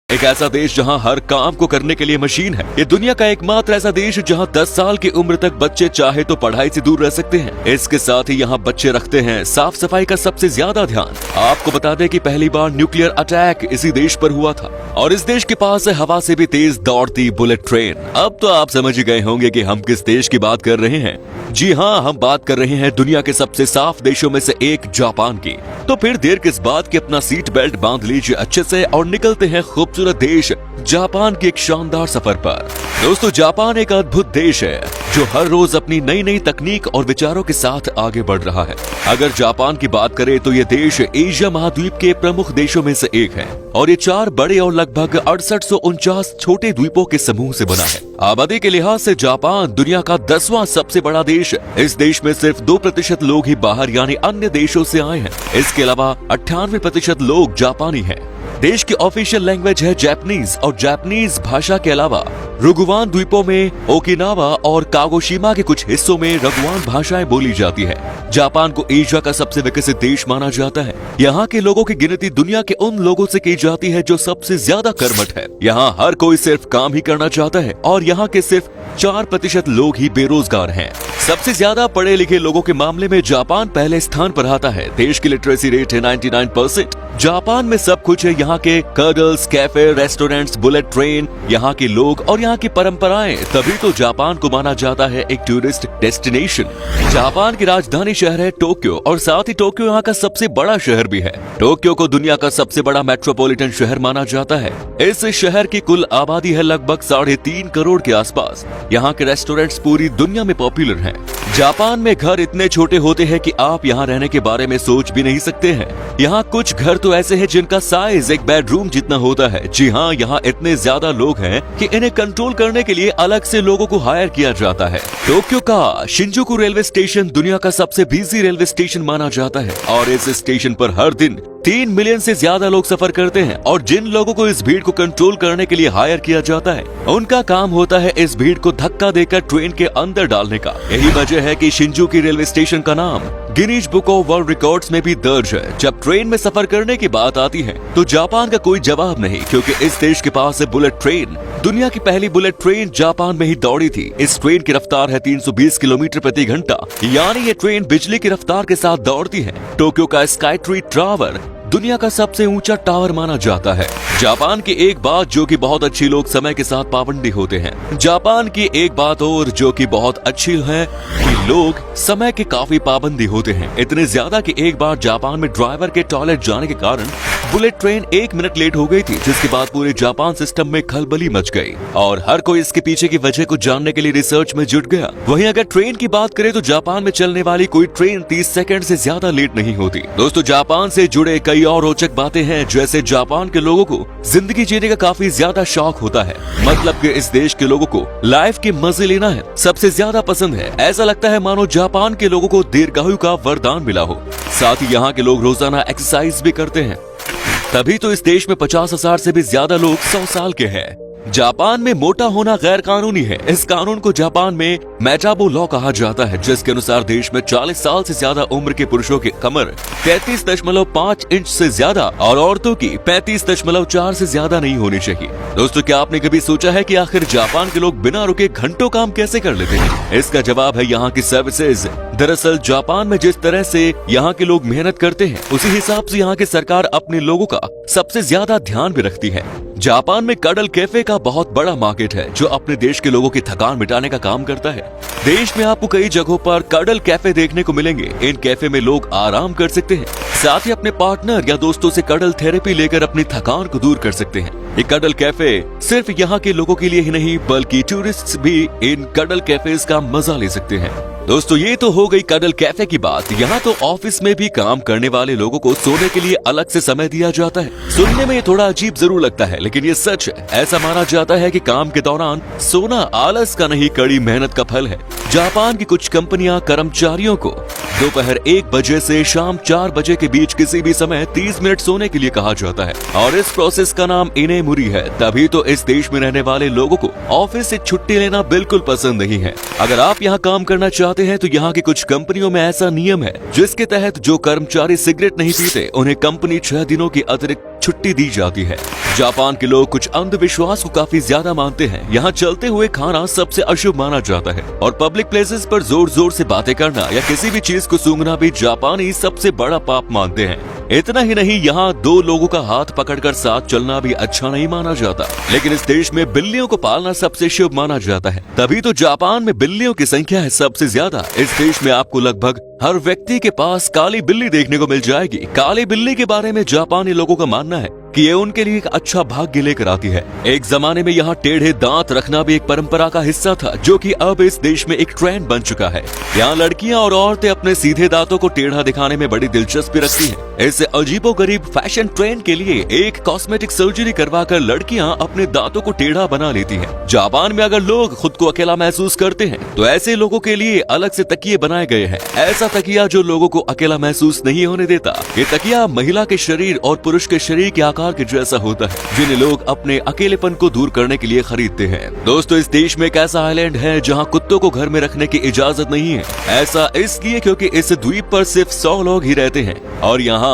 एक ऐसा देश जहां हर काम को करने के लिए मशीन है। ये दुनिया का एकमात्र ऐसा देश जहां 10 साल की उम्र तक बच्चे चाहे तो पढ़ाई से दूर रह सकते हैं। इसके साथ ही यहाँ बच्चे रखते हैं साफ सफाई का सबसे ज्यादा ध्यान। आपको बता दें कि पहली बार न्यूक्लियर अटैक इसी देश पर हुआ था और इस देश के पास है हवा से भी तेज दौड़ती बुलेट ट्रेन। अब तो आप समझ ही गए होंगे कि हम किस देश की बात कर रहे हैं। जी हाँ, हम बात कर रहे हैं दुनिया के सबसे साफ देशों में से एक जापान की। तो फिर देर किस बात की, अपना सीट बेल्ट बांध लीजिए अच्छे से और निकलते हैं खूबसूरत देश जापान के एक शानदार सफर पर। दोस्तों, जापान एक अद्भुत देश है जो हर रोज अपनी नई नई तकनीक और विचारों के साथ आगे बढ़ रहा है। अगर जापान की बात करें तो ये देश एशिया महाद्वीप के प्रमुख देशों में से एक है और ये 4 बड़े और लगभग 6849 छोटे द्वीपों के समूह से बना है। आबादी के लिहाज से जापान दुनिया का 10वां सबसे बड़ा देश है। इस देश में सिर्फ 2% लोग ही बाहर यानी अन्य देशों से आए हैं। इसके अलावा 98% लोग जापानी हैं। देश की ऑफिशियल लैंग्वेज है जापानीज और जापानीज भाषा के अलावा रुगुवान द्वीपों में ओकिनावा और कागोशिमा के कुछ हिस्सों में रगुवान भाषाएं बोली जाती है। जापान को एशिया का सबसे विकसित देश माना जाता है। यहाँ के लोगों की गिनती दुनिया के उन लोगों से की जाती है जो सबसे ज्यादा कर्मठ है। यहाँ हर कोई सिर्फ काम ही करना चाहता है और यहाँ के सिर्फ 4% लोग ही बेरोजगार हैं। सबसे ज्यादा पढ़े लिखे लोगों के मामले में जापान पहले स्थान पर आता है। देश की लिटरेसी रेट है 99%। जापान में सब कुछ है। यहाँ के कर्डल्स, कैफे, रेस्टोरेंट्स, बुलेट ट्रेन, यहाँ के लोग और यहाँ की परंपराएं, तभी तो जापान को माना जाता है एक टूरिस्ट डेस्टिनेशन। जापान की राजधानी शहर है टोक्यो और साथ ही टोक्यो यहाँ का सबसे बड़ा शहर भी है। टोक्यो को दुनिया का सबसे बड़ा मेट्रोपॉलिटन शहर माना जाता है। इस शहर की कुल आबादी है लगभग 3.5 करोड़ के आसपास। यहाँ के रेस्टोरेंट्स पूरी दुनिया में पॉपुलर हैं। जापान में घर इतने छोटे होते हैं कि आप यहाँ रहने के बारे में सोच भी नहीं सकते हैं। यहाँ कुछ घर तो ऐसे हैं जिनका साइज एक बेडरूम जितना होता है। जी हाँ, यहाँ इतने ज्यादा लोग हैं कि इन्हें कंट्रोल करने के लिए अलग से लोगों को हायर किया जाता है। टोक्यो का शिंजुकु रेलवे स्टेशन दुनिया का सबसे बिजी रेलवे स्टेशन माना जाता है और इस स्टेशन पर हर दिन 3 मिलियन से ज्यादा लोग सफर करते हैं और जिन लोगों को इस भीड़ को कंट्रोल करने के लिए हायर किया जाता है, उनका काम होता है इस भीड़ को धक्का देकर ट्रेन के अंदर डालने का। यही वजह है कि शिंजुकु रेलवे स्टेशन का नाम Guinness book of world records में भी दर्ज है। जब ट्रेन में सफर करने की बात आती है तो जापान का कोई जवाब नहीं, क्योंकि इस देश के पास है बुलेट ट्रेन। दुनिया की पहली बुलेट ट्रेन जापान में ही दौड़ी थी। इस ट्रेन की रफ्तार है 320 किलोमीटर प्रति घंटा, यानी ये ट्रेन बिजली की रफ्तार के साथ दौड़ती है। टोक्यो का स्काई ट्री टावर दुनिया का सबसे ऊंचा टावर माना जाता है। जापान की एक बात जो कि बहुत अच्छी, लोग समय के साथ पाबंदी होते हैं। जापान की एक बात और जो कि बहुत अच्छी है कि लोग समय के काफी पाबंदी होते हैं। इतने ज्यादा कि एक बार जापान में ड्राइवर के टॉयलेट जाने के कारण बुलेट ट्रेन 1 मिनट लेट हो गई थी, जिसके बाद पूरे जापान सिस्टम में खलबली मच गई और हर कोई इसके पीछे की वजह को जानने के लिए रिसर्च में जुट गया। वहीं अगर ट्रेन की बात करें तो जापान में चलने वाली कोई ट्रेन 30 सेकंड से ज्यादा लेट नहीं होती। दोस्तों, जापान से जुड़े कई और रोचक बातें हैं, जैसे जापान के लोगों को जिंदगी जीने का काफी ज्यादा शौक होता है। मतलब कि इस देश के लोगों को लाइफ के मजे लेना है सबसे ज्यादा पसंद है। ऐसा लगता है मानो जापान के लोगों को दीर्घायु का वरदान मिला हो। साथ ही यहाँ के लोग रोजाना एक्सरसाइज भी करते हैं, तभी तो इस देश में 50,000 से भी ज्यादा लोग 100 साल के हैं। जापान में मोटा होना गैर कानूनी है। इस कानून को जापान में मेटाबो लॉ कहा जाता है, जिसके अनुसार देश में 40 साल से ज्यादा उम्र के पुरुषों की कमर 33.5 इंच से ज्यादा और औरतों की 35.4 से ज्यादा नहीं होनी चाहिए। दोस्तों, क्या आपने कभी सोचा है कि आखिर जापान के लोग बिना रुके घंटों काम कैसे कर लेते हैं? इसका जवाब है यहाँ की सर्विसेज। दरअसल जापान में जिस तरह से यहाँ के लोग मेहनत करते हैं, उसी हिसाब से यहाँ की सरकार अपने लोगों का सबसे ज्यादा ध्यान भी रखती है। जापान में कडल कैफे का बहुत बड़ा मार्केट है जो अपने देश के लोगों की थकान मिटाने का काम करता है। देश में आपको कई जगहों पर कडल कैफे देखने को मिलेंगे। इन कैफे में लोग आराम कर सकते हैं, साथ ही अपने पार्टनर या दोस्तों से कडल थेरेपी लेकर अपनी थकान को दूर कर सकते हैं। ये कडल कैफे सिर्फ यहाँ के लोगों के लिए ही नहीं, बल्कि टूरिस्ट भी इन कडल कैफेज का मजा ले सकते हैं। दोस्तों, ये तो हो गई कडल कैफे की बात। यहाँ तो ऑफिस में भी काम करने वाले लोगों को सोने के लिए अलग से समय दिया जाता है। सुनने में ये थोड़ा अजीब जरूर लगता है, लेकिन ये सच है। ऐसा माना जाता है कि काम के दौरान सोना आलस का नहीं, कड़ी मेहनत का फल है। जापान की कुछ कंपनियां कर्मचारियों को दोपहर 1 बजे से शाम 4 बजे के बीच किसी भी समय 30 मिनट सोने के लिए कहा जाता है और इस प्रोसेस का नाम इनेमुरी है। तभी तो इस देश में रहने वाले लोगों को ऑफिस से छुट्टी लेना बिल्कुल पसंद नहीं है। अगर आप यहाँ काम करना चाहते जाते हैं तो यहाँ की कुछ कंपनियों में ऐसा नियम है जिसके तहत जो कर्मचारी सिगरेट नहीं पीते उन्हें कंपनी 6 दिनों की अतिरिक्त छुट्टी दी जाती है। जापान के लोग कुछ अंधविश्वास को काफी ज्यादा मानते हैं। यहाँ चलते हुए खाना सबसे अशुभ माना जाता है और पब्लिक प्लेसेस पर जोर जोर से बातें करना या किसी भी चीज को सूंघना भी जापानी सबसे बड़ा पाप मानते हैं। इतना ही नहीं, यहाँ 2 लोगों का हाथ पकड़कर साथ चलना भी अच्छा नहीं माना जाता। लेकिन इस देश में बिल्लियों को पालना सबसे शुभ माना जाता है, तभी तो जापान में बिल्लियों की संख्या है सबसे ज्यादा। इस देश में आपको लगभग हर व्यक्ति के पास काली बिल्ली देखने को मिल जाएगी। काली बिल्ली के बारे में जापानी लोगों का मानना है कि ये उनके लिए एक अच्छा भाग्य लेकर आती है। एक जमाने में यहाँ टेढ़े दांत रखना भी एक परंपरा का हिस्सा था, जो कि अब इस देश में एक ट्रेंड बन चुका है। यहाँ लड़कियाँ और औरतें अपने सीधे दांतों को टेढ़ा दिखाने में बड़ी दिलचस्पी रखती हैं। इस अजीबोगरीब फैशन ट्रेंड के लिए एक कॉस्मेटिक सर्जरी करवाकर लड़कियाँ अपने दांतों को टेढ़ा बना लेती हैं। जापान में अगर लोग खुद को अकेला महसूस करते हैं तो ऐसे लोगों के लिए अलग से तकिए बनाए गए हैं। ऐसा तकिया जो लोगों को अकेला महसूस नहीं होने देता। ये तकिया महिला के शरीर और पुरुष के शरीर के आकार के जैसा होता है, जिन्हें लोग अपने अकेलेपन को दूर करने के लिए खरीदते हैं। दोस्तों, इस देश में एक ऐसा आइलैंड है जहाँ कुत्तों को घर में रखने की इजाजत नहीं है। ऐसा इसलिए क्योंकि इस द्वीप पर सिर्फ 100 लोग ही रहते हैं और यहाँ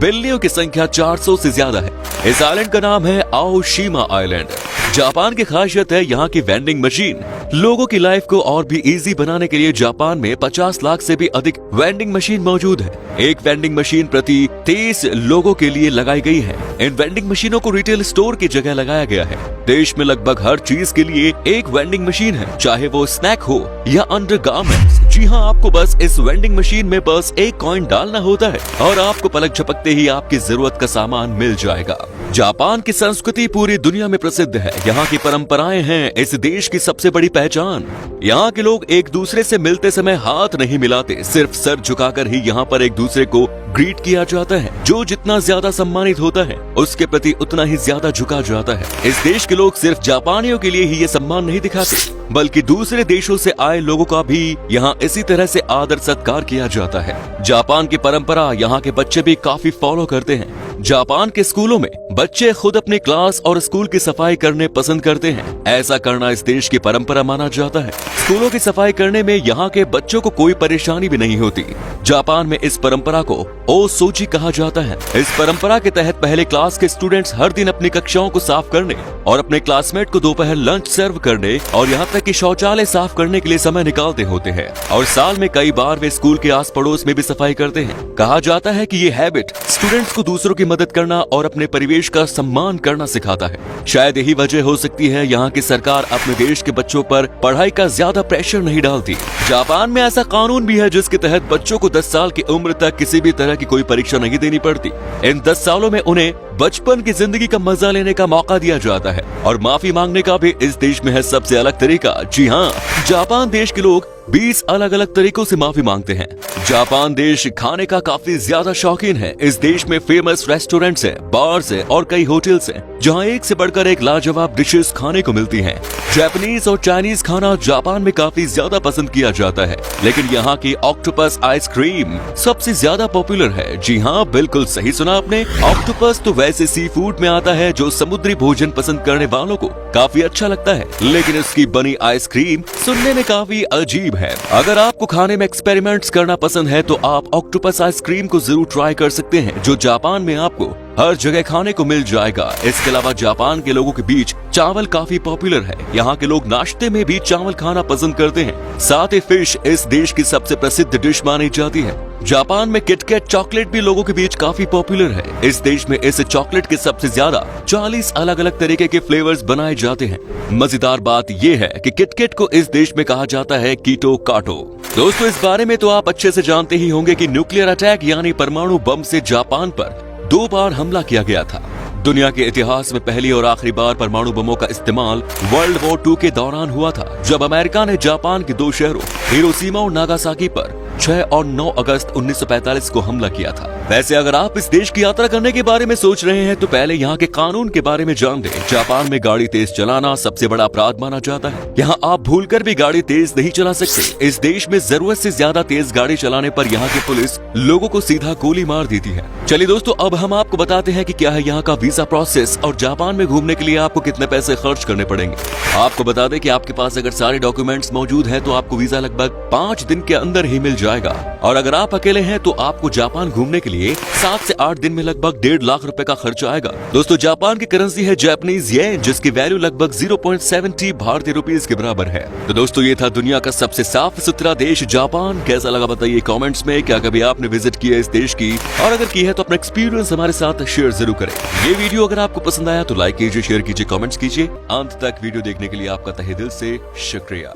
बिल्लियों की संख्या 400 से ज्यादा है। इस आइलैंड का नाम है आओशिमा आइलैंड। जापान की खासियत है यहाँ की वेंडिंग मशीन। लोगों की लाइफ को और भी इजी बनाने के लिए जापान में 50 लाख से भी अधिक वेंडिंग मशीन मौजूद है। एक वेंडिंग मशीन प्रति 30 लोगों के लिए लगाई गई है। इन वेंडिंग मशीनों को रिटेल स्टोर की जगह लगाया गया है। देश में लगभग हर चीज के लिए एक वेंडिंग मशीन है, चाहे वो स्नैक हो या अंडरगारमेंट्स। जी हाँ, आपको बस इस वेंडिंग मशीन में बस एक कॉइन डालना होता है और आपको पलक झपकते ही आपकी जरूरत का सामान मिल जाएगा। जापान की संस्कृति पूरी दुनिया में प्रसिद्ध है। यहाँ की परंपराएं हैं इस देश की सबसे बड़ी पहचान। यहाँ के लोग एक दूसरे से मिलते समय हाथ नहीं मिलाते, सिर्फ सर झुकाकर ही यहाँ पर एक दूसरे को ग्रीट किया जाता है। जो जितना ज्यादा सम्मानित होता है उसके प्रति उतना ही ज्यादा झुका जाता है। इस देश के लोग सिर्फ जापानियों के लिए ही ये सम्मान नहीं दिखाते, बल्कि दूसरे देशों से आए लोगों का भी यहाँ इसी तरह से आदर सत्कार किया जाता है। जापान की परंपरा यहाँ के बच्चे भी काफी फॉलो करते हैं। जापान के स्कूलों में बच्चे खुद अपने क्लास और स्कूल की सफाई करने पसंद करते हैं। ऐसा करना इस देश की परंपरा माना जाता है। स्कूलों की सफाई करने में यहाँ के बच्चों को कोई परेशानी भी नहीं होती। जापान में इस परंपरा को ओसोजी कहा जाता है। इस परंपरा के तहत पहले क्लास के स्टूडेंट्स हर दिन अपनी कक्षाओं को साफ करने और अपने क्लासमेट को दोपहर लंच सर्व करने और यहाँ तक कि शौचालय साफ करने के लिए समय निकालते होते हैं। और साल में कई बार वे स्कूल के आस पड़ोस में भी सफाई करते हैं। कहा जाता है कि ये हैबिट स्टूडेंट्स को दूसरों की मदद करना और अपने परिवेश का सम्मान करना सिखाता है। शायद यही वजह हो सकती है यहाँ की सरकार अपने देश के बच्चों पर पढ़ाई का ज्यादा प्रेशर नहीं डालती। जापान में ऐसा कानून भी है जिसके तहत बच्चों को 10 साल की उम्र तक किसी भी तरह की कोई परीक्षा नहीं देनी पड़ती। इन 10 सालों में उन्हें बचपन की जिंदगी का मजा लेने का मौका दिया जाता है और माफी मांगने का भी इस देश में है सबसे अलग तरीका। जी हाँ, जापान देश के लोग 20 अलग अलग तरीकों से माफी मांगते हैं। जापान देश खाने का काफी ज्यादा शौकीन है। इस देश में फेमस रेस्टोरेंट्स हैं, बार्स हैं और कई होटल्स हैं जहां एक से बढ़कर एक लाजवाब डिशेस खाने को मिलती हैं। जापानीज और चाइनीज खाना जापान में काफी ज्यादा पसंद किया जाता है, लेकिन यहाँ की ऑक्टोपस आइसक्रीम सबसे ज्यादा पॉपुलर है। जी हाँ, बिल्कुल सही सुना आपने। ऑक्टोपस तो वैसे सी फूड में आता है जो समुद्री भोजन पसंद करने वालों को काफी अच्छा लगता है, लेकिन इसकी बनी आइसक्रीम सुनने में काफी अजीब है। अगर आपको खाने में एक्सपेरिमेंट्स करना पसंद है तो आप ऑक्टोपस आइसक्रीम को जरूर ट्राई कर सकते हैं, जो जापान में आपको हर जगह खाने को मिल जाएगा। इसके अलावा जापान के लोगों के बीच चावल काफी पॉपुलर है। यहाँ के लोग नाश्ते में भी चावल खाना पसंद करते हैं। साथ ही फिश इस देश की सबसे प्रसिद्ध डिश मानी जाती है। जापान में किटकैट चॉकलेट भी लोगों के बीच काफी पॉपुलर है। इस देश में इस चॉकलेट के सबसे ज्यादा 40 अलग अलग तरीके के फ्लेवर्स बनाए जाते हैं। मजेदार बात ये है कि किटकैट को इस देश में कहा जाता है कीटो काटो। दोस्तों, इस बारे में तो आप अच्छे से जानते ही होंगे कि न्यूक्लियर अटैक यानी परमाणु बम से जापान पर 2 बार हमला किया गया था। दुनिया के इतिहास में पहली और आखिरी बार परमाणु बमों का इस्तेमाल वर्ल्ड वॉर 2 के दौरान हुआ था, जब अमेरिका ने जापान के 2 शहरों हिरोशिमा और नागासाकी पर 6 और 9 अगस्त 1945 को हमला किया था। वैसे अगर आप इस देश की यात्रा करने के बारे में सोच रहे हैं तो पहले यहाँ के कानून के बारे में जान लें। जापान में गाड़ी तेज चलाना सबसे बड़ा अपराध माना जाता है। यहाँ आप भूलकर भी गाड़ी तेज नहीं चला सकते। इस देश में जरूरत से ज्यादा तेज गाड़ी चलाने पर यहाँ की पुलिस लोगों को सीधा गोली मार देती है। चलिए दोस्तों, अब हम आपको बताते हैं कि क्या है यहाँ का वीजा प्रोसेस और जापान में घूमने के लिए आपको कितने पैसे खर्च करने पड़ेंगे। आपको बता दें कि आपके पास अगर सारे डॉक्यूमेंट्स मौजूद हैं तो आपको वीजा लगभग 5 दिन के अंदर ही मिल जाएगा। और अगर आप अकेले हैं तो आपको जापान घूमने के लिए 7 से 8 दिन में लगभग 1.5 लाख रुपए का खर्च आएगा। दोस्तों, जापान की करेंसी है जापानीज येन, जिसकी वैल्यू लगभग 0.70 भारतीय रुपीज के बराबर है। तो दोस्तों, ये था दुनिया का सबसे साफ सुथरा देश जापान। कैसा लगा बताइए कमेंट्स में। क्या कभी आपने विजिट किया इस देश की, और अगर की है तो अपना एक्सपीरियंस हमारे साथ शेयर जरूर करें। ये वीडियो अगर आपको पसंद आया तो लाइक कीजिए, शेयर कीजिए, कमेंट्स कीजिए। अंत तक वीडियो देखने के लिए आपका तहे दिल से शुक्रिया।